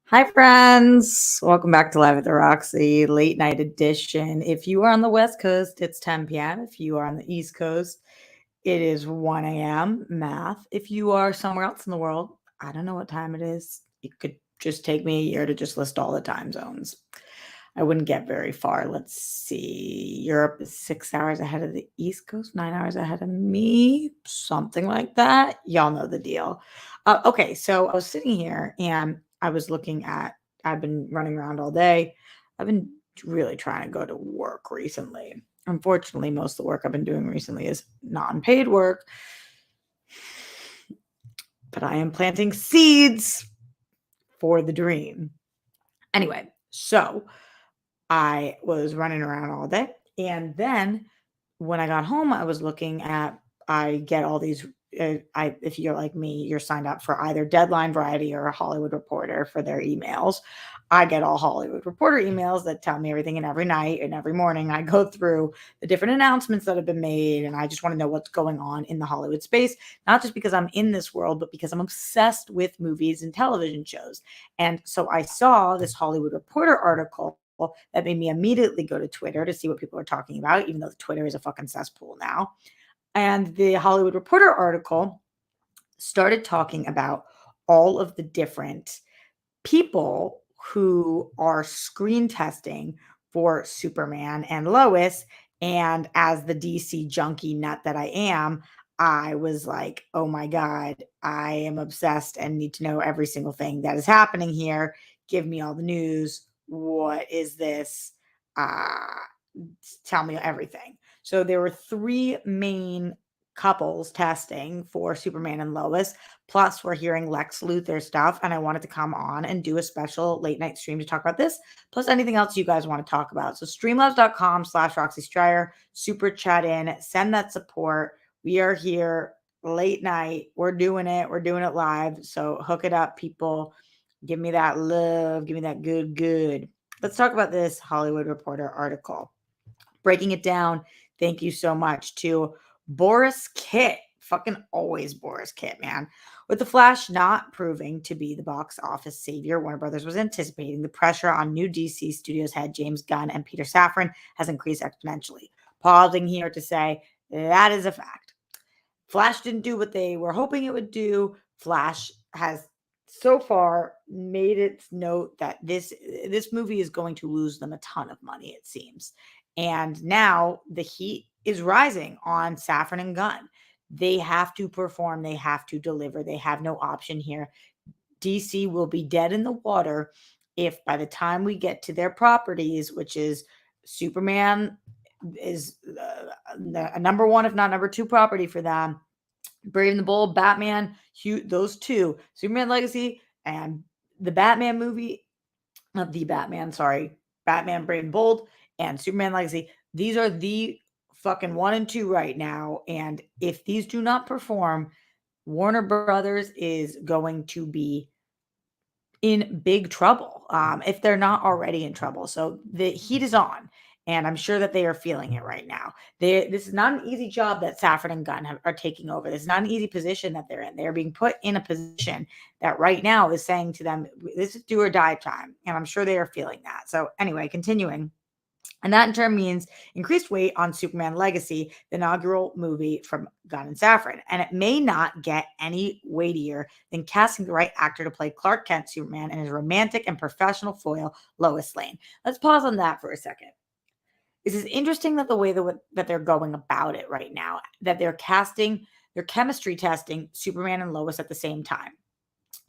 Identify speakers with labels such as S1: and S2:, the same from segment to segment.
S1: Hi, friends. Welcome back to Live at the Roxy, late night edition. If you are on the West Coast, it's 10 p.m. If you are on the East Coast, it is 1 a.m. Math. If you are somewhere else in the world, I don't know what time it is. It could just take me a year to just list all the time zones. I wouldn't get very far. Let's see. Europe is 6 hours ahead of the East Coast, 9 hours ahead of me, something like that. Y'all know the deal. Okay, so I was sitting here and I was looking at, I've been running around all day. I've been really trying to go to work recently. Unfortunately, most of the work I've been doing recently is non-paid work, but I am planting seeds for the dream. Anyway, so I was running around all day. And then when I got home, I was looking at, I get all these. If you're like me, you're signed up for either Deadline, Variety, or a Hollywood Reporter for their emails. I get all Hollywood Reporter emails that tell me everything, and every night and every morning I go through the different announcements that have been made, and I just want to know what's going on in the Hollywood space, not just because I'm in this world, but because I'm obsessed with movies and television shows. And so I saw this Hollywood Reporter article that made me immediately go to Twitter to see what people are talking about, even though Twitter is a fucking cesspool now. And the Hollywood Reporter article started talking about all of the different people who are screen testing for Superman and Lois. And as the DC junkie nut that I am, I was like, oh my God, I am obsessed and need to know every single thing that is happening here. Give me all the news. What is this? Uh, Tell me everything. So there were three main couples testing for Superman and Lois. Plus, we're hearing Lex Luthor stuff, and I wanted to come on and do a special late night stream to talk about this, plus anything else you guys want to talk about. So streamlabs.com/Roxy Stryer, super chat in, send that support. We are here late night. We're doing it. We're doing it live. So hook it up, people. Give me that love. Give me that good, good. Let's talk about this Hollywood Reporter article. Breaking it down. Thank you so much to Boris Kit. Fucking always Boris Kit, man. With The Flash not proving to be the box office savior Warner Brothers was anticipating, the pressure on new DC Studios head James Gunn and Peter Safran has increased exponentially. Pausing here to say that is a fact. Flash didn't do what they were hoping it would do. Flash has so far made its note that this movie is going to lose them a ton of money, it seems. And now the heat is rising on Safran and Gunn. They have to perform, they have to deliver, they have no option here. DC will be dead in the water if by the time we get to their properties, which is Superman is a number one, if not number two property for them. Brave and the Bold, Batman, those two, Superman Legacy and the Batman movie, not the Batman, sorry, Batman Brave and Bold and Superman Legacy. These are the fucking one and two right now. And if these do not perform, Warner Brothers is going to be in big trouble, if they're not already in trouble. So the heat is on, and I'm sure that they are feeling it right now. This is not an easy job that Safran and Gunn are taking over. This is not an easy position that they're in. They're being put in a position that right now is saying to them, this is do or die time. And I'm sure they are feeling that. So anyway, continuing. And that in turn means increased weight on Superman Legacy, the inaugural movie from Gunn and Safran. And it may not get any weightier than casting the right actor to play Clark Kent Superman and his romantic and professional foil, Lois Lane. Let's pause on that for a second. This is interesting that the way that they're going about it right now, that they're chemistry testing Superman and Lois at the same time.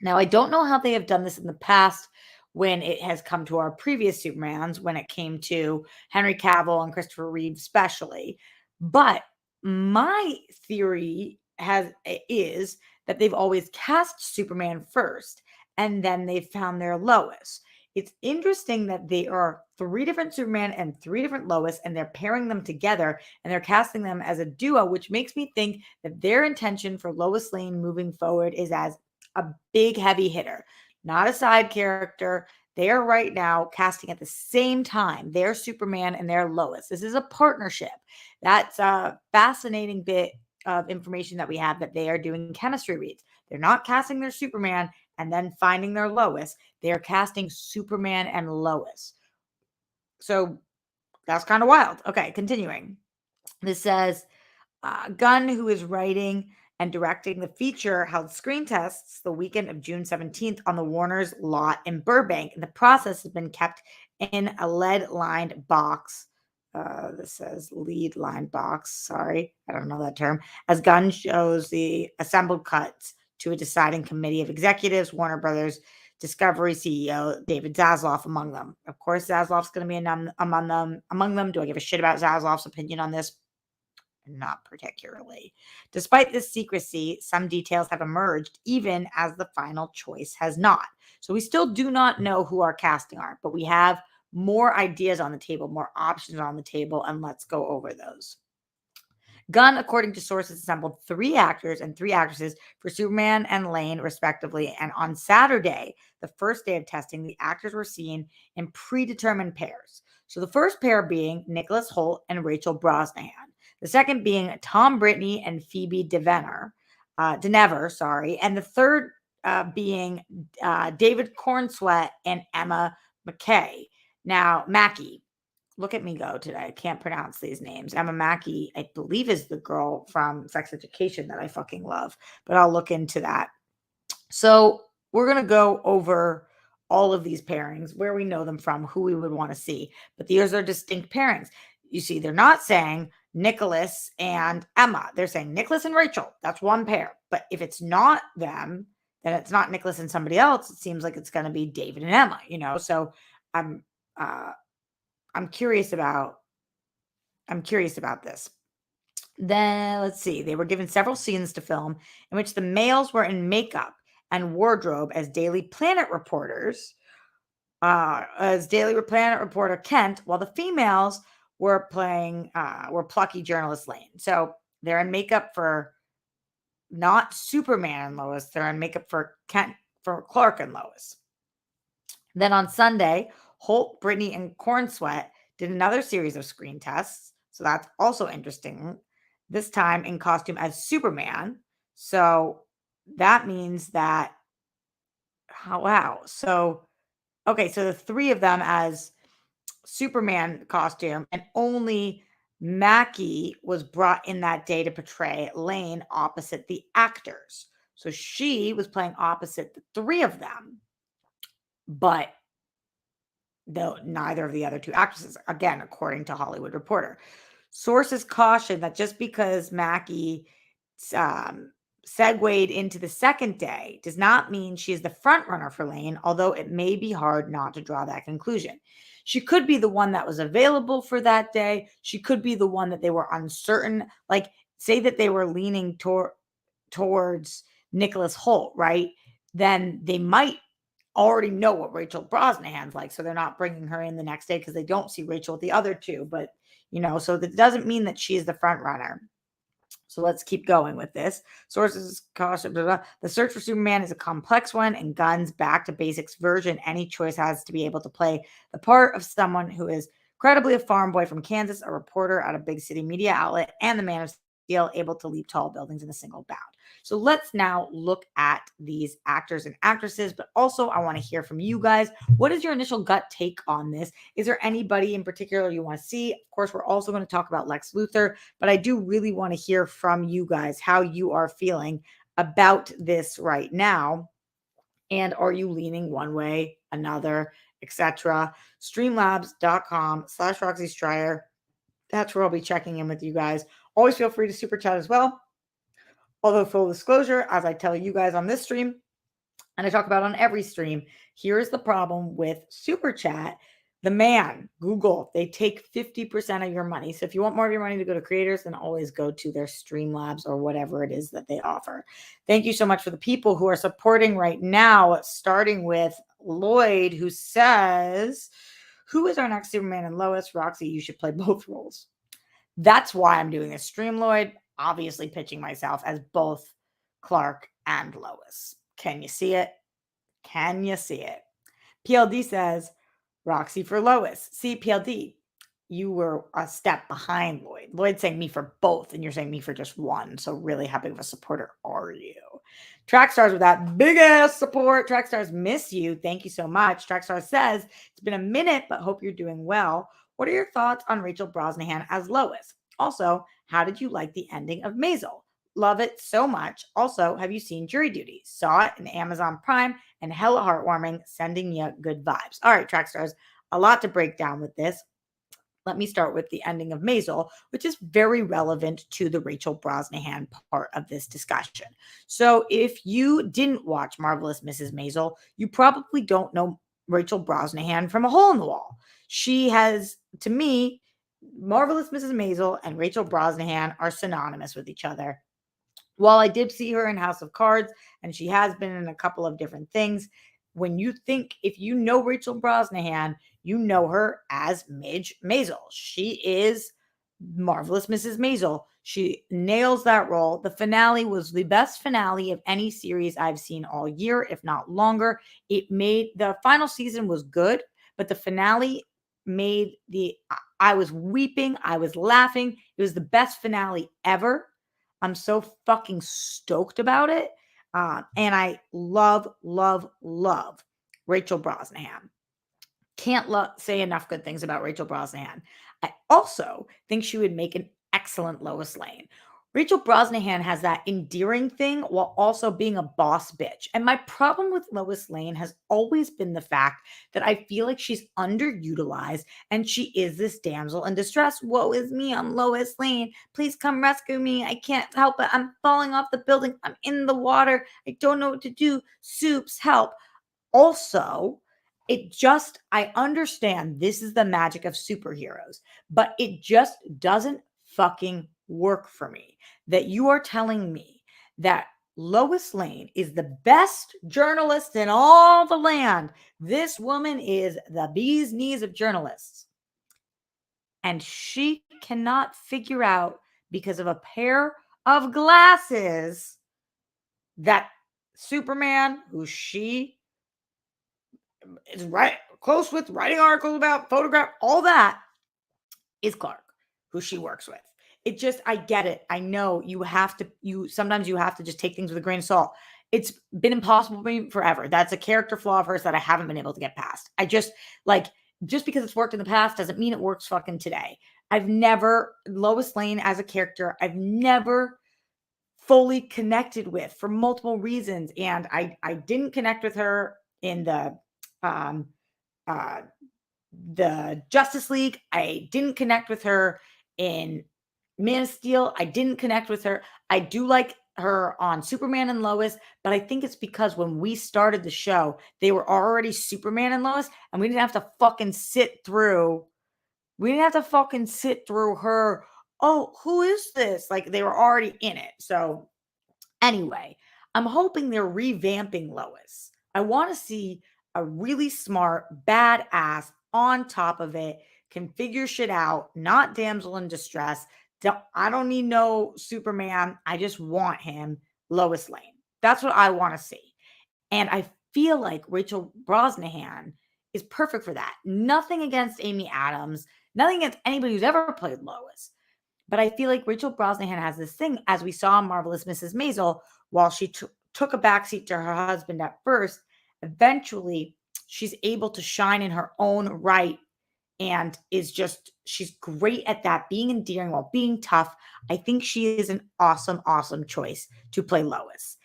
S1: Now, I don't know how they have done this in the past when it has come to our previous Supermans, when it came to Henry Cavill and Christopher Reeve especially. But my theory is that they've always cast Superman first, and then they found their Lois. It's interesting that they are three different Superman and three different Lois, and they're pairing them together, and they're casting them as a duo, which makes me think that their intention for Lois Lane moving forward is as a big heavy hitter, not a side character. They are right now casting at the same time their Superman and their Lois. This is a partnership. That's a fascinating bit of information that we have, that they are doing chemistry reads. They're not casting their Superman and then finding their Lois, they are casting Superman and Lois. So that's kind of wild. Okay, continuing. This says, Gunn, who is writing and directing the feature, held screen tests the weekend of June 17th on the Warner's lot in Burbank, and the process has been kept in a lead-lined box. This says lead-lined box. Sorry, I don't know that term. As Gunn shows the assembled cuts to a deciding committee of executives, Warner Brothers Discovery CEO David Zasloff among them. Of course, Zasloff's going to be among them. Do I give a shit about Zasloff's opinion on this? Not particularly. Despite this secrecy, some details have emerged, even as the final choice has not. So we still do not know who our casting are, but we have more ideas on the table, more options on the table, and let's go over those. Gunn, according to sources, assembled 3 actors and 3 actresses for Superman and Lane, respectively. And on Saturday, the first day of testing, the actors were seen in predetermined pairs. So the first pair being Nicholas Holt and Rachel Brosnahan. The second being Tom Britney and Phoebe Dynevor, and the third being David Cornsweet and Emma Mackey. Look at me go today. I can't pronounce these names. Emma Mackey, I believe, is the girl from Sex Education that I fucking love, but I'll look into that. So we're going to go over all of these pairings, where we know them from, who we would want to see. But these are distinct pairings. You see, they're not saying Nicholas and Emma. They're saying Nicholas and Rachel. That's one pair. But if it's not them, then it's not Nicholas and somebody else. It seems like it's going to be David and Emma, So I'm curious about this. Then let's see. They were given several scenes to film in which the males were in makeup and wardrobe as Daily Planet reporters, as Daily Planet reporter Kent, while the females were plucky journalist Lane. So they're in makeup for not Superman and Lois. They're in makeup for Clark and Lois. Then on Sunday, Holt, Britney, and Cornsweet did another series of screen tests. So that's also interesting. This time in costume as Superman. So that means that, wow. So the 3 of them as Superman costume, and only Mackey was brought in that day to portray Lane opposite the actors. So she was playing opposite the 3 of them, but neither of the other 2 actresses, again, according to Hollywood Reporter. Sources caution that just because Mackey segued into the second day does not mean she is the front runner for Lane, although it may be hard not to draw that conclusion. She could be the one that was available for that day. She could be the one that they were uncertain. Like, say that they were leaning towards Nicholas Holt, right? Then they might already know what Rachel Brosnahan's like, so they're not bringing her in the next day because they don't see Rachel with the other 2. But, so that doesn't mean that she is the front runner. So let's keep going with this. Sources caution, the search for Superman is a complex one, and Gunn's back to basics version. Any choice has to be able to play the part of someone who is credibly a farm boy from Kansas, a reporter at a big city media outlet, and the Man of Steel, able to leap tall buildings in a single bound. So let's now look at these actors and actresses, but also I want to hear from you guys. What is your initial gut take on this? Is there anybody in particular you want to see? Of course, we're also going to talk about Lex Luthor, but I do really want to hear from you guys how you are feeling about this right now. And are you leaning one way, another, etc.? Streamlabs.com/Roxy Stryer. That's where I'll be checking in with you guys. Always feel free to super chat as well. Although, full disclosure, as I tell you guys on this stream, and I talk about on every stream, here's the problem with super chat. Google, they take 50% of your money. So if you want more of your money to go to creators, then always go to their Streamlabs or whatever it is that they offer. Thank you so much for the people who are supporting right now, starting with Lloyd, who says, who is our next Superman and Lois? Roxy, you should play both roles. That's why I'm doing this stream, Lloyd. Obviously pitching myself as both Clark and Lois. Can you see it? Can you see it? PLD says, Roxy for Lois. See, PLD, you were a step behind Lloyd. Lloyd's saying me for both, and you're saying me for just one. So really, how big of a supporter are you? Track stars with that big ass support. Track stars miss you. Thank you so much. Track stars says, it's been a minute, but hope you're doing well. What are your thoughts on Rachel Brosnahan as Lois? Also, how did you like the ending of Maisel? Love it so much. Also, have you seen Jury Duty? Saw it in Amazon Prime and hella heartwarming, sending you good vibes. All right, track stars, a lot to break down with this. Let me start with the ending of Maisel, which is very relevant to the Rachel Brosnahan part of this discussion. So, if you didn't watch Marvelous Mrs. Maisel, you probably don't know Rachel Brosnahan from a hole in the wall. She has, to me, Marvelous Mrs. Maisel and Rachel Brosnahan are synonymous with each other. While I did see her in House of Cards, and she has been in a couple of different things, when you think, if you know Rachel Brosnahan, you know her as Midge Maisel. She is Marvelous Mrs. Maisel. She nails that role. The finale was the best finale of any series I've seen all year, if not longer. It made the final season was good, but the finale made I was weeping, I was laughing. It was the best finale ever. I'm so fucking stoked about it. And I love, love, love Rachel Brosnahan. Can't say enough good things about Rachel Brosnahan. I also think she would make an excellent Lois Lane. Rachel Brosnahan has that endearing thing while also being a boss bitch. And my problem with Lois Lane has always been the fact that I feel like she's underutilized and she is this damsel in distress. Woe is me, I'm Lois Lane. Please come rescue me. I can't help it. I'm falling off the building. I'm in the water. I don't know what to do. Soups, help. Also, I understand this is the magic of superheroes, but it just doesn't fucking work for me that you are telling me that Lois Lane is the best journalist in all the land. This woman is the bee's knees of journalists. And she cannot figure out, because of a pair of glasses, that Superman, who she is right close with, writing articles about, photograph, all that, is Clark, who she works with. It just, I get it. I know sometimes you have to just take things with a grain of salt. It's been impossible for me forever. That's a character flaw of hers that I haven't been able to get past. Just because it's worked in the past doesn't mean it works fucking today. Lois Lane as a character, I've never fully connected with for multiple reasons. And I didn't connect with her in um, the Justice League. I didn't connect with her in Man of Steel. I didn't connect with her. I do like her on Superman and Lois, but I think it's because when we started the show, they were already Superman and Lois, and we didn't have to fucking sit through. We didn't have to fucking sit through her. Oh, who is this? Like, they were already in it. So anyway, I'm hoping they're revamping Lois. I want to see a really smart, badass on top of it, can figure shit out, not damsel in distress. I don't need no Superman. I just want him, Lois Lane. That's what I want to see. And I feel like Rachel Brosnahan is perfect for that. Nothing against Amy Adams, nothing against anybody who's ever played Lois. But I feel like Rachel Brosnahan has this thing, as we saw in Marvelous Mrs. Maisel, while she took a backseat to her husband at first, eventually she's able to shine in her own right and she's great at that, being endearing while being tough. I think she is an awesome, awesome choice to play Lois.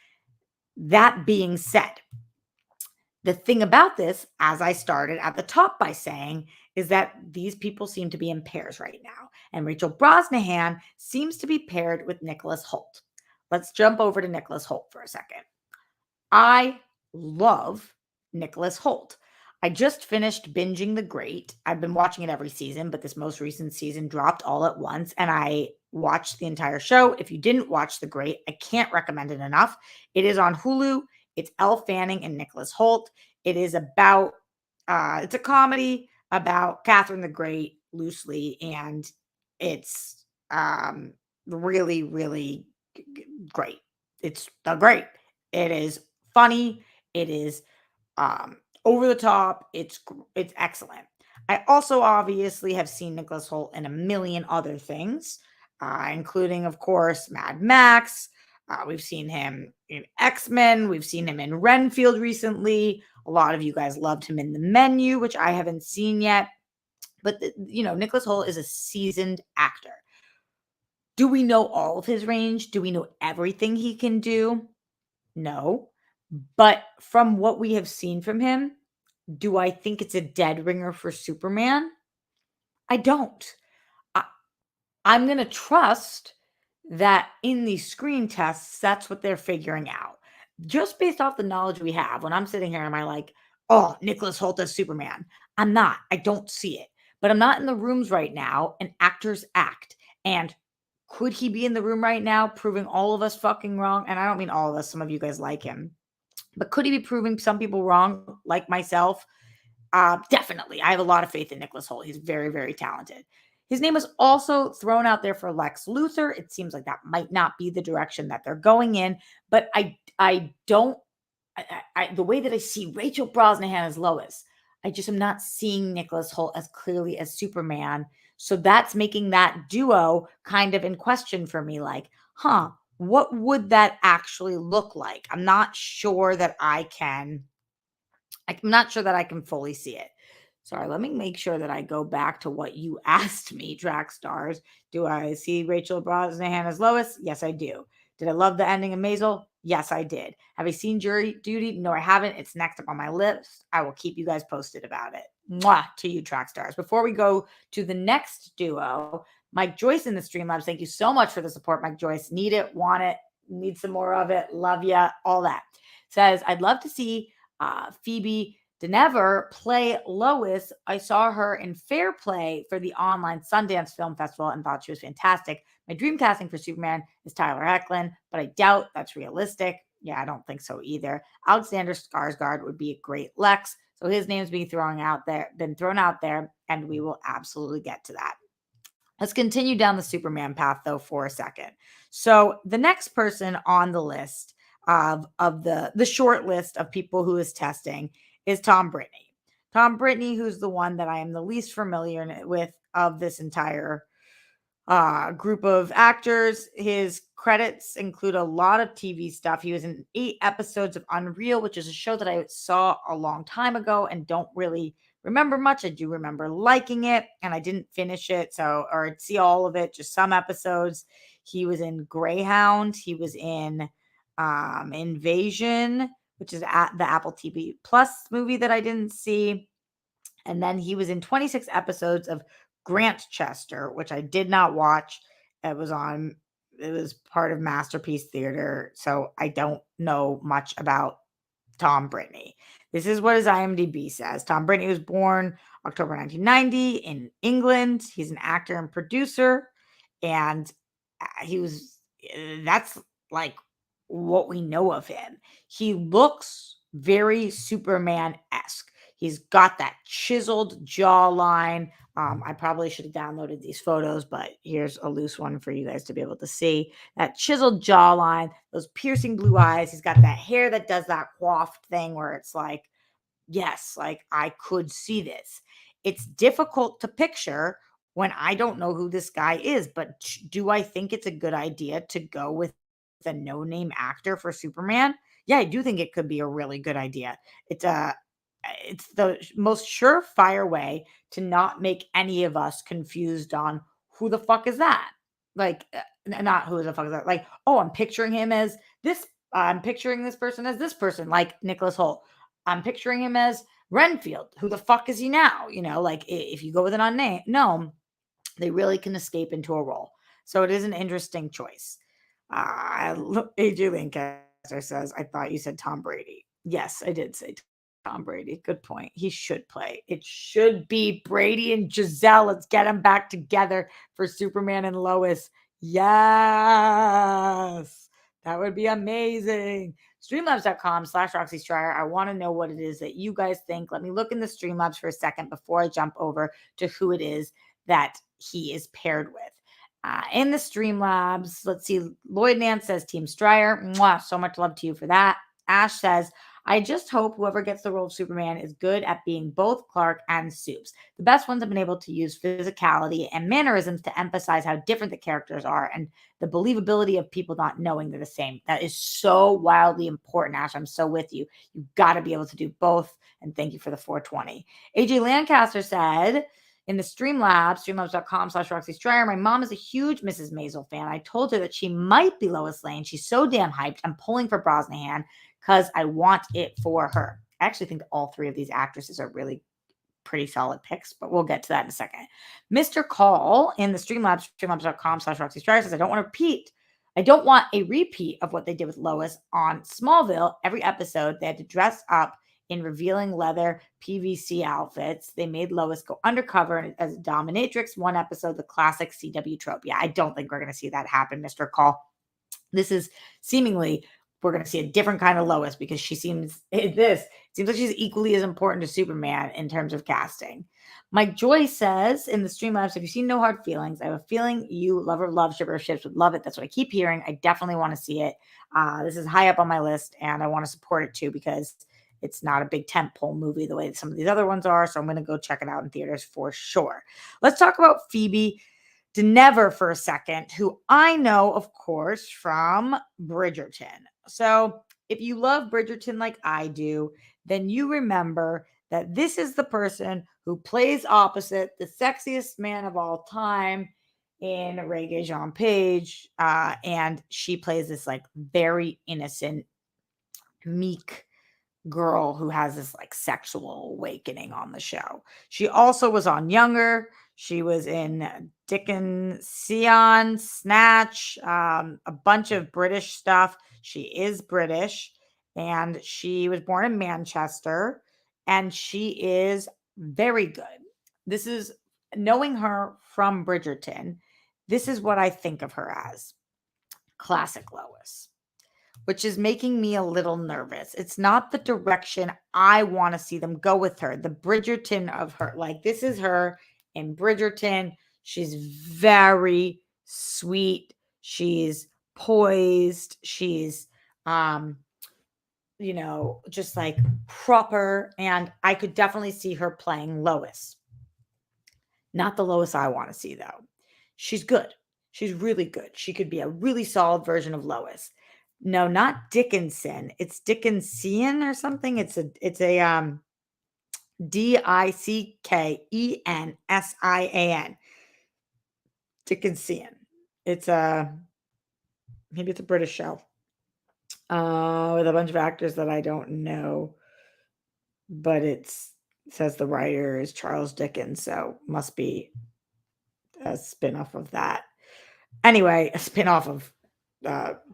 S1: That being said, the thing about this, as I started at the top by saying, is that these people seem to be in pairs right now. And Rachel Brosnahan seems to be paired with Nicholas Holt. Let's jump over to Nicholas Holt for a second. I love Nicholas Holt. I just finished binging The Great. I've been watching it every season, but this most recent season dropped all at once, and I watched the entire show. If you didn't watch The Great, I can't recommend it enough. It is on Hulu. It's Elle Fanning and Nicholas Holt. It is about, it's a comedy about Catherine the Great loosely, and it's really, really great. It's The Great. It is funny. It is over the top. It's excellent. I also obviously have seen Nicholas Holt in a million other things, including, of course, Mad Max, We've seen him in X-Men. We've seen him in Renfield recently. A lot of you guys loved him in The Menu, which I haven't seen yet. But, Nicholas Holt is a seasoned actor. Do we know all of his range? Do we know everything he can do? No. But from what we have seen from him, do I think it's a dead ringer for Superman? I don't. I, I'm going to trust that in these screen tests, that's what they're figuring out. Just based off the knowledge we have, when I'm sitting here, am I like, oh, Nicholas Holt as Superman? I'm not. I don't see it. But I'm not in the rooms right now, and actors act. And could he be in the room right now proving all of us fucking wrong? And I don't mean all of us. Some of you guys like him. But could he be proving some people wrong, like myself? Definitely. I have a lot of faith in Nicholas Holt. He's very, very talented. His name was also thrown out there for Lex Luthor. It seems like that might not be the direction that they're going in, but I don't the way that I see Rachel Brosnahan as Lois, I just am not seeing Nicholas Holt as clearly as Superman. So that's making that duo kind of in question for me. Like, what would that actually look like? I'm not sure that I can fully see it. Sorry, let me make sure that I go back to what you asked me, Track Stars. Do I see Rachel Brosnahan as Lois? Yes, I do. Did I love the ending of Maisel? Yes, I did. Have I seen Jury Duty? No, I haven't. It's next up on my list. I will keep you guys posted about it. Mwah to you, Track Stars. Before we go to the next duo, Mike Joyce in the Streamlabs. Thank you so much for the support, Mike Joyce. Need it, want it, need some more of it. Love ya, all that. Says, I'd love to see Phoebe Dynevor play Lois. I saw her in Fair Play for the online Sundance Film Festival and thought she was fantastic. My dream casting for Superman is Tyler Hoechlin, but I doubt that's realistic. Yeah, I don't think so either. Alexander Skarsgård would be a great Lex, so his name's been thrown out there, and we will absolutely get to that. Let's continue down the Superman path, though, for a second. So the next person on the list of the short list of people who is testing is Tom Britney. Tom Britney, who's the one that I am the least familiar with of this entire group of actors. His credits include a lot of TV stuff. He was in 8 episodes of Unreal, which is a show that I saw a long time ago and don't really remember much. I do remember liking it, and I didn't finish it, or see all of it, just some episodes. He was in Greyhound. He was in Invasion, which is at the Apple TV Plus movie that I didn't see. And then he was in 26 episodes of Grantchester, which I did not watch. It was part of Masterpiece Theater, so I don't know much about Tom Britney. This is what his IMDb says. Tom Britney was born October 1990 in England. He's an actor and producer, and that's like what we know of him. He looks very Superman-esque. He's got that chiseled jawline. I probably should have downloaded these photos, but here's a loose one for you guys to be able to see. That chiseled jawline, those piercing blue eyes. He's got that hair that does that coiffed thing where it's like, yes, like I could see this. It's difficult to picture when I don't know who this guy is, but do I think it's a good idea to go with a no-name actor for Superman? Yeah, I do think it could be a really good idea. It's the most surefire way to not make any of us confused on who the fuck is that? Like, not who the fuck is that? Like, oh, I'm picturing him as this. I'm picturing this person as this person, like Nicholas Holt. I'm picturing him as Renfield. Who the fuck is he now? Like if you go with an unknown, they really can escape into a role. So it is an interesting choice. AJ Lancaster says, I thought you said Tom Brady. Yes, I did say Tom Brady. Good point. He should play. It should be Brady and Giselle. Let's get them back together for Superman and Lois. Yes. That would be amazing. Streamlabs.com/Roxy Stryer. I want to know what it is that you guys think. Let me look in the Streamlabs for a second before I jump over to who it is that he is paired with. In the Streamlabs, let's see. Lloyd Nance says Team Stryer. Mwah, so much love to you for that. Ash says, I just hope whoever gets the role of Superman is good at being both Clark and Supes. The best ones have been able to use physicality and mannerisms to emphasize how different the characters are and the believability of people not knowing they're the same. That is so wildly important, Ash. I'm so with you. You've got to be able to do both. And thank you for the 420. AJ Lancaster said, in the Streamlabs, streamlabs.com/Roxy Stryer, my mom is a huge Mrs. Maisel fan. I told her that she might be Lois Lane. She's so damn hyped. I'm pulling for Brosnahan because I want it for her. I actually think all three of these actresses are really pretty solid picks, but we'll get to that in a second. Mr. Call in the Streamlabs, streamlabs.com/Roxy Stryer says, I don't want a repeat of what they did with Lois on Smallville. Every episode, they had to dress up in revealing leather PVC outfits. They made Lois go undercover as a dominatrix. One episode, the classic CW trope. Yeah, I don't think we're going to see that happen, Mr. Call. This is seemingly, we're going to see a different kind of Lois because she seems like she's equally as important to Superman in terms of casting. Mike Joy says in the Streamlabs, have you seen No Hard Feelings? I have a feeling you, lover of love, shipper of ships, would love it. That's what I keep hearing. I definitely want to see it. This is high up on my list, and I want to support it too because it's not a big tentpole movie the way that some of these other ones are. So I'm going to go check it out in theaters for sure. Let's talk about Phoebe Dynevor for a second, who I know, of course, from Bridgerton. So if you love Bridgerton like I do, then you remember that this is the person who plays opposite the sexiest man of all time in Regé Jean Page. And she plays this like very innocent, meek girl who has this like sexual awakening on the show. She also was on Younger. She was in Dickensian, Snatch, a bunch of British stuff. She is British and she was born in Manchester and she is very good. This is knowing her from Bridgerton. This is what I think of her as classic Lois, which is making me a little nervous. It's not the direction I want to see them go with her. The Bridgerton of her, like this is her in Bridgerton. She's very sweet. She's poised. She's, just like proper. And I could definitely see her playing Lois. Not the Lois I want to see though. She's good. She's really good. She could be a really solid version of Lois. No, not Dickinson. It's Dickensian or something. It's a Dickensian. Dickensian. It's maybe it's a British show. With a bunch of actors that I don't know. But it says the writer is Charles Dickens, so must be a spin-off of that. Anyway, a spin-off of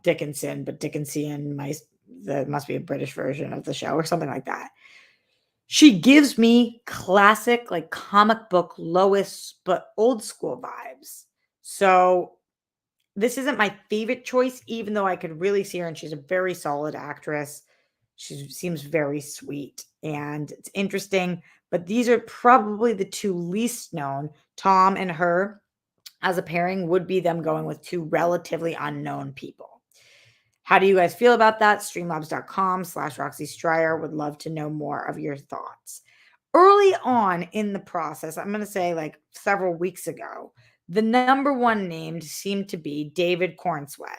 S1: Dickinson, but Dickensian must be a British version of the show or something like that. She gives me classic, like comic book Lois, but old school vibes. So this isn't my favorite choice, even though I could really see her, and she's a very solid actress. She seems very sweet, and it's interesting. But these are probably the two least known. Tom and her as a pairing would be them going with two relatively unknown people. How do you guys feel about that? Streamlabs.com/Roxy Stryer. Would love to know more of your thoughts. Early on in the process, I'm going to say like several weeks ago, the number one named seemed to be David Cornsweet.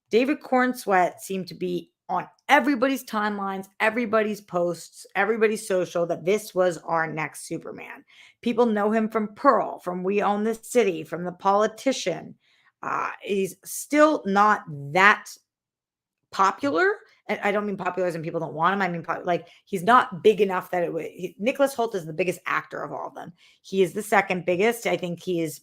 S1: David Cornsweet seemed to be on everybody's timelines, everybody's posts, everybody's social, that this was our next Superman. People know him from Pearl, from We Own This City, from The Politician. He's still not that popular. And I don't mean popular as in people don't want him. I mean, like he's not big enough that it would. Nicholas Holt is the biggest actor of all of them. He is the second biggest. I think he has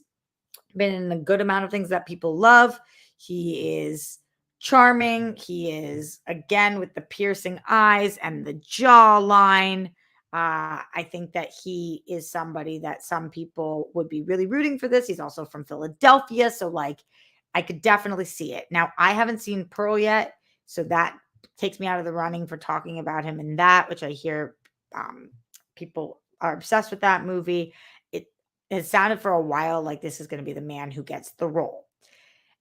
S1: been in a good amount of things that people love. He is charming. He is, again, with the piercing eyes and the jawline. I think that he is somebody that some people would be really rooting for this. He's also from Philadelphia. So, like, I could definitely see it. Now, I haven't seen Pearl yet. So that takes me out of the running for talking about him in that, which I hear people are obsessed with that movie. It sounded for a while like this is going to be the man who gets the role.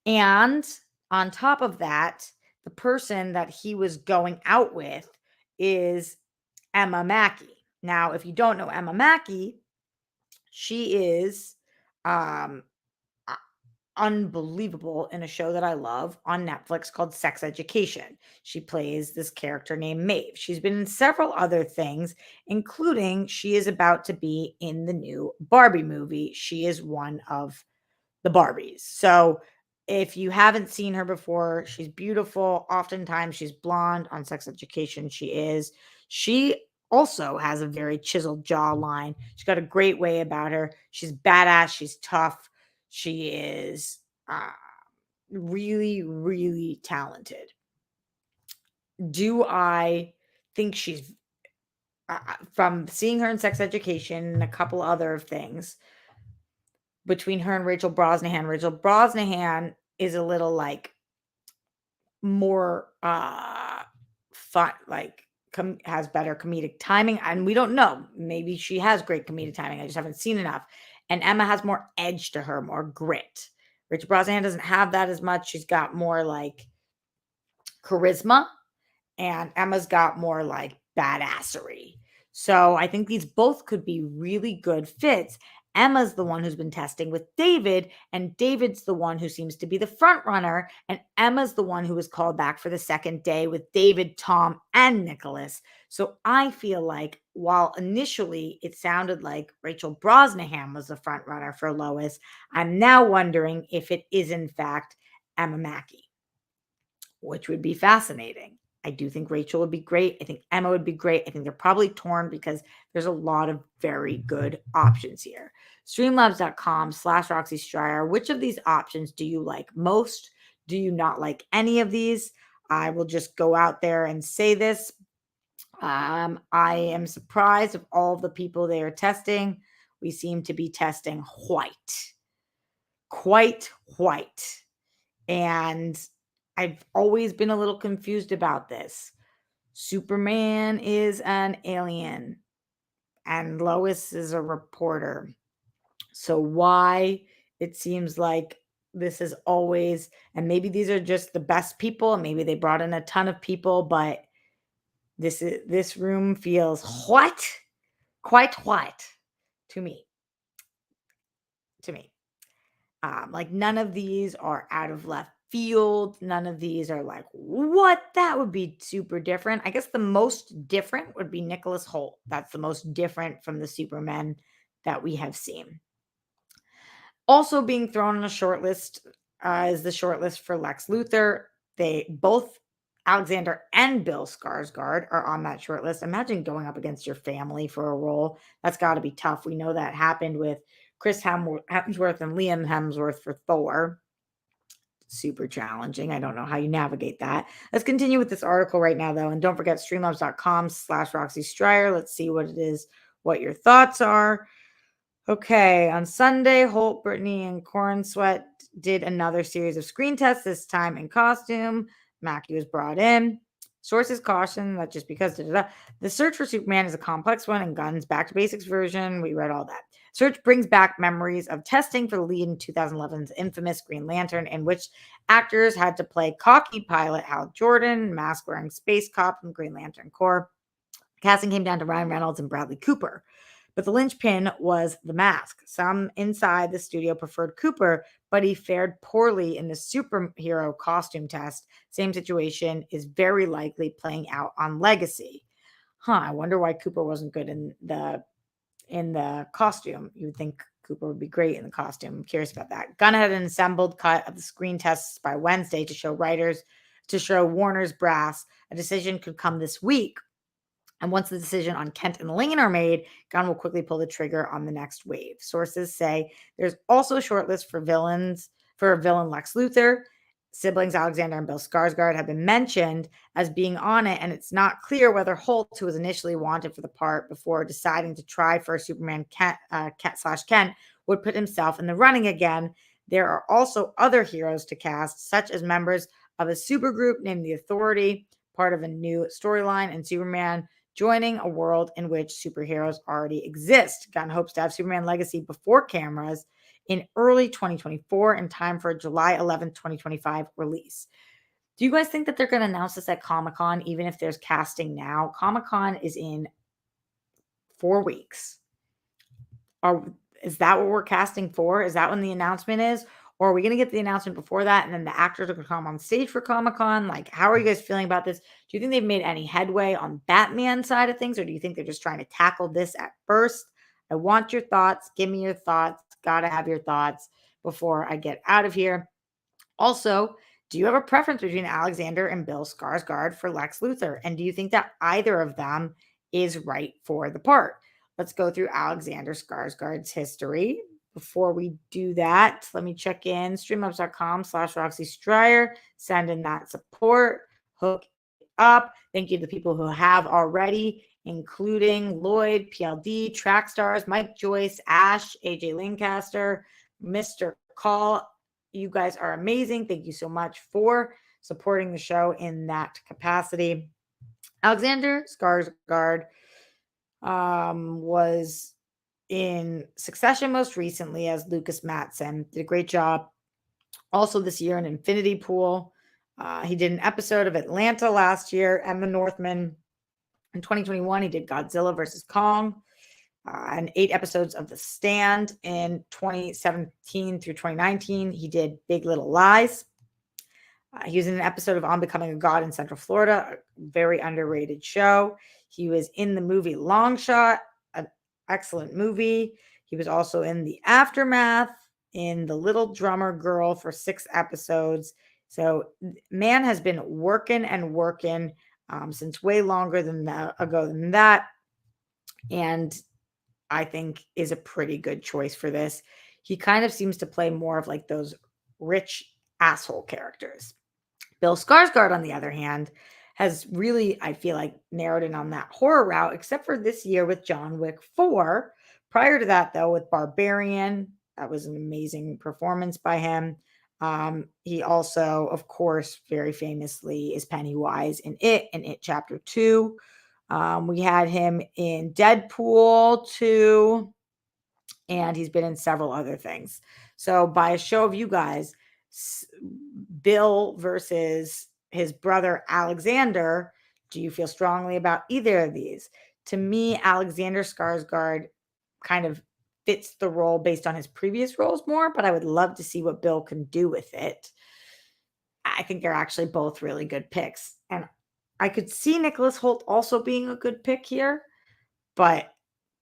S1: And on top of that, the person that he was going out with is Emma Mackey. Now, if you don't know Emma Mackey, she is um, unbelievable in a show that I love on Netflix called Sex Education. She plays this character named Maeve. She's been in several other things, including she is about to be in the new Barbie movie. She is one of the Barbies. So if you haven't seen her before, she's beautiful. Oftentimes she's blonde. On Sex Education, she is. She also has a very chiseled jawline. She's got a great way about her. She's badass. She's tough. She is uh, really, really talented. Do I think she's, from seeing her in Sex Education and a couple other things, between her and Rachel Brosnahan is a little like more fun, like has better comedic timing. And we don't know. Maybe she has great comedic timing. I just haven't seen enough. And Emma has more edge to her, more grit. Rachel Brosnahan doesn't have that as much. She's got more like charisma, and Emma's got more like badassery. So I think these both could be really good fits. Emma's the one who's been testing with David, and David's the one who seems to be the front runner, and Emma's the one who was called back for the second day with David, Tom, and Nicholas. So I feel like while initially it sounded like Rachel Brosnahan was the front runner for Lois, I'm now wondering if it is in fact Emma Mackey, which would be fascinating. I do think Rachel would be great. I think Emma would be great. I think they're probably torn because there's a lot of very good options here. Streamlabs.com/Roxy Stryer. Which of these options do you like most? Do you not like any of these? I will just go out there and say this. I am surprised of all the people they are testing. We seem to be testing quite white. And I've always been a little confused about this. Superman is an alien and Lois is a reporter. So why it seems like this is always, and maybe these are just the best people, and maybe they brought in a ton of people, but this room feels quite white to me. To me. Like none of these are out of left field. None of these are like, what? That would be super different. I guess the most different would be Nicholas Holt. That's the most different from the Supermen that we have seen. Also being thrown on a short list is the short list for Lex Luthor. They both, Alexander and Bill Skarsgård, are on that short list. Imagine going up against your family for a role. That's got to be tough. We know that happened with Chris Hemsworth and Liam Hemsworth for Thor. Super challenging. I don't know how you navigate that. Let's continue with this article right now, though. And don't forget streamlabs.com/Roxy Stryer. Let's see what it is, what your thoughts are. Okay, on Sunday, Holt, Britney, and Corn Sweat did another series of screen tests, this time in costume. Mackey was brought in. Sources caution that just because the search for Superman is a complex one, and Gunn's Back to Basics version, we read all that. Search brings back memories of testing for the lead in 2011's infamous Green Lantern, in which actors had to play cocky pilot Hal Jordan, mask-wearing space cop from Green Lantern Corps. Casting came down to Ryan Reynolds and Bradley Cooper. But the linchpin was the mask. Some inside the studio preferred Cooper, but he fared poorly in the superhero costume test. Same situation is very likely playing out on Legacy. I wonder why Cooper wasn't good in the costume. You would think Cooper would be great in the costume. I'm curious about that. Gunn had an assembled cut of the screen tests by Wednesday to show Warner's brass. A decision could come this week. And once the decision on Kent and Lane are made, Gunn will quickly pull the trigger on the next wave. Sources say there's also a short list for villain Lex Luthor. Siblings Alexander and Bill Skarsgård have been mentioned as being on it, and it's not clear whether Holt, who was initially wanted for the part before deciding to try for Superman Kent, would put himself in the running again. There are also other heroes to cast, such as members of a supergroup named the Authority, part of a new storyline, and Superman joining a world in which superheroes already exist. Gunn hopes to have Superman Legacy before cameras in early 2024 in time for a July 11th, 2025 release. Do you guys think that they're going to announce this at Comic-Con, even if there's casting now? Comic-Con is in 4 weeks. Is that what we're casting for? Is that when the announcement is? Or are we going to get the announcement before that and then the actors are going to come on stage for Comic-Con? Like, how are you guys feeling about this? Do you think they've made any headway on Batman side of things? Or do you think they're just trying to tackle this at first? I want your thoughts. Give me your thoughts. Gotta have your thoughts before I get out of here. Also, do you have a preference between Alexander and Bill Skarsgård for Lex Luthor? And do you think that either of them is right for the part? Let's go through Alexander Skarsgård's history. Before we do that, let me check in streamups.com/Roxy Stryer. Send in that support. Hook it up. Thank you to the people who have already, including Lloyd, PLD, Track Stars, Mike Joyce, Ash, AJ Lancaster, Mr. Call. You guys are amazing. Thank you so much for supporting the show in that capacity. Alexander Skarsgård was in Succession most recently as Lucas Matson. Did a great job. Also this year in Infinity Pool. He did an episode of Atlanta last year and The Northman. In 2021, he did Godzilla versus Kong. And 8 episodes of The Stand in 2017 through 2019. He did Big Little Lies. He was in an episode of On Becoming a God in Central Florida, a very underrated show. He was in the movie Long Shot, an excellent movie. He was also in The Aftermath, in The Little Drummer Girl for 6 episodes. So man has been working and working since way longer ago than that. And I think is a pretty good choice for this. He kind of seems to play more of like those rich asshole characters. Bill Skarsgård, on the other hand, has really, I feel like, narrowed in on that horror route, except for this year with John Wick 4. Prior to that, though, with Barbarian, that was an amazing performance by him. He also, of course, very famously is Pennywise in It Chapter 2. We had him in Deadpool 2, and he's been in several other things. So by a show of you guys, Bill versus his brother Alexander, do you feel strongly about either of these? To me, Alexander Skarsgård kind of fits the role based on his previous roles more, but I would love to see what Bill can do with it. I think they're actually both really good picks. And I could see Nicholas Holt also being a good pick here, but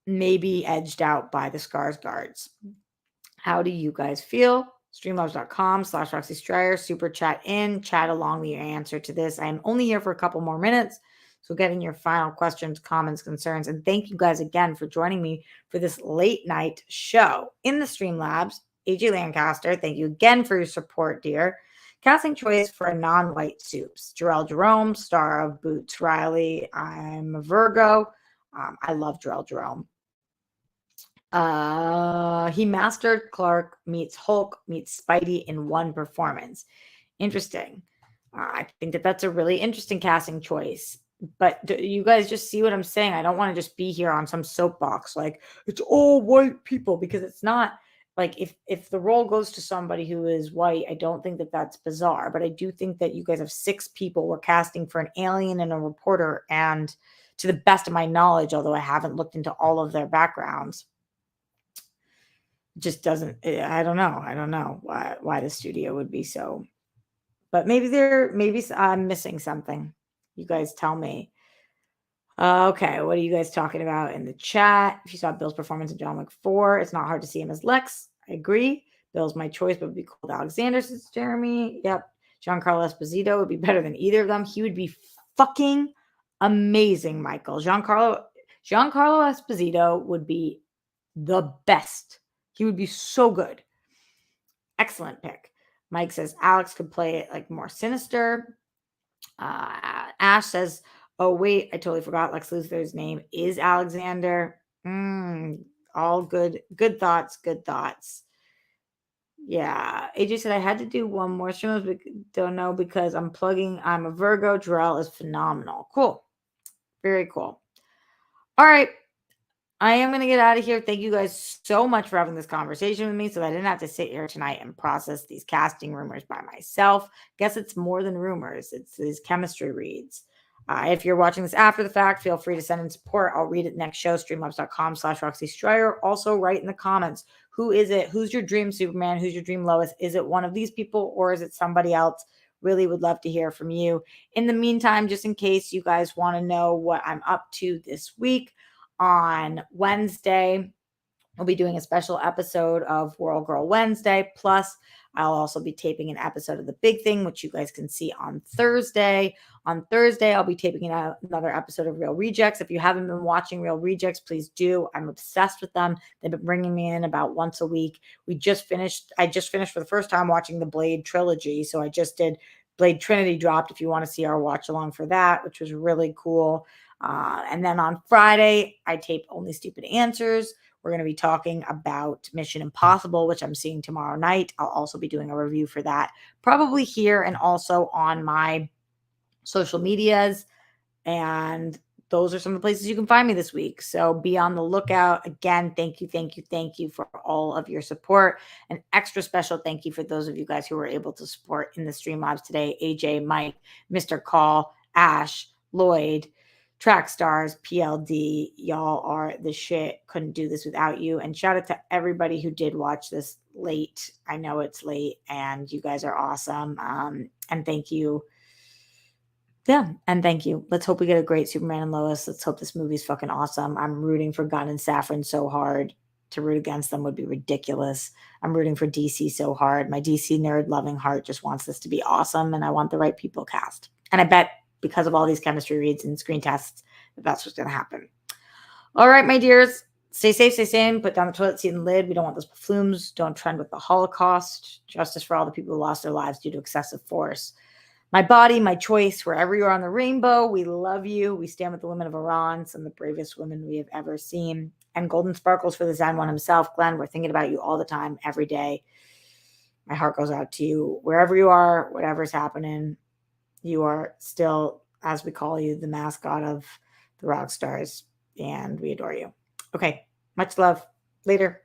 S1: maybe edged out by the Skarsgårds. How do you guys feel? Streamlabs.com/Roxy Stryer. Super chat in. Chat along with your answer to this. I am only here for a couple more minutes, so get in your final questions, comments, concerns. And thank you guys again for joining me for this late night show in the Streamlabs. AJ Lancaster, thank you again for your support, dear. Casting choice for a non-white soups. Jarrell Jerome, star of Boots Riley. I'm a Virgo. I love Jarrell Jerome. He mastered Clark meets Hulk meets Spidey in one performance. Interesting. I think that that's a really interesting casting choice. But do you guys just see what I'm saying? I don't want to just be here on some soapbox like it's all white people, because it's not. Like if the role goes to somebody who is white, I don't think that that's bizarre. But I do think that you guys have 6 people we're casting for an alien and a reporter. And to the best of my knowledge, although I haven't looked into all of their backgrounds, just doesn't. I don't know why the studio would be so. But maybe I'm missing something. You guys tell me. Okay, what are you guys talking about in the chat? If you saw Bill's performance in John Wick 4, it's not hard to see him as Lex. I agree. Bill's my choice, but would be called Alexander, says Jeremy. Yep. Giancarlo Esposito would be better than either of them. He would be fucking amazing, Michael. Giancarlo Esposito would be the best. He would be so good. Excellent pick. Mike says Alex could play it like more sinister. Ash says, oh, wait, I totally forgot Lex Luthor's name is Alexander. All good. Good thoughts. Yeah. AJ said I had to do one more stream, but don't know because I'm a Virgo. Jarrell is phenomenal. Cool. Very cool. All right. I am going to get out of here. Thank you guys so much for having this conversation with me so that I didn't have to sit here tonight and process these casting rumors by myself. Guess it's more than rumors. It's these chemistry reads. If you're watching this after the fact, feel free to send in support. I'll read it next show, streamlabs.com/Roxy Stryer. Also, write in the comments, who is it? Who's your dream Superman? Who's your dream Lois? Is it one of these people or is it somebody else? Really would love to hear from you. In the meantime, just in case you guys want to know what I'm up to this week, on Wednesday, we'll be doing a special episode of World Girl Wednesday. Plus, I'll also be taping an episode of The Big Thing, which you guys can see on Thursday. On Thursday, I'll be taping another episode of Real Rejects. If you haven't been watching Real Rejects, please do. I'm obsessed with them. They've been bringing me in about once a week. I just finished for the first time watching the Blade trilogy. So I just did Blade Trinity dropped if you want to see our watch along for that, which was really cool. And then on Friday, I tape Only Stupid Answers. We're going to be talking about Mission Impossible, which I'm seeing tomorrow night. I'll also be doing a review for that, probably here and also on my social medias. And those are some of the places you can find me this week. So be on the lookout. Again, thank you for all of your support. An extra special thank you for those of you guys who were able to support in the Streamlabs today. AJ, Mike, Mr. Call, Ash, Lloyd, Track Stars, PLD, y'all are the shit. Couldn't do this without you. And shout out to everybody who did watch this late. I know it's late and you guys are awesome. And thank you. Yeah, and thank you. Let's hope we get a great Superman and Lois. Let's hope this movie's fucking awesome. I'm rooting for Gunn and Safran so hard. To root against them would be ridiculous. I'm rooting for DC so hard. My DC nerd loving heart just wants this to be awesome, and I want the right people cast. And I bet because of all these chemistry reads and screen tests, that's what's going to happen. All right, my dears, stay safe, stay sane. Put down the toilet seat and lid. We don't want those flumes. Don't trend with the Holocaust. Justice for all the people who lost their lives due to excessive force. My body, my choice, wherever you are on the rainbow, we love you. We stand with the women of Iran, some of the bravest women we have ever seen. And golden sparkles for the Zen one himself. Glenn, we're thinking about you all the time, every day. My heart goes out to you. Wherever you are, whatever's happening, you are still, as we call you, the mascot of the rock stars. And we adore you. Okay, much love. Later.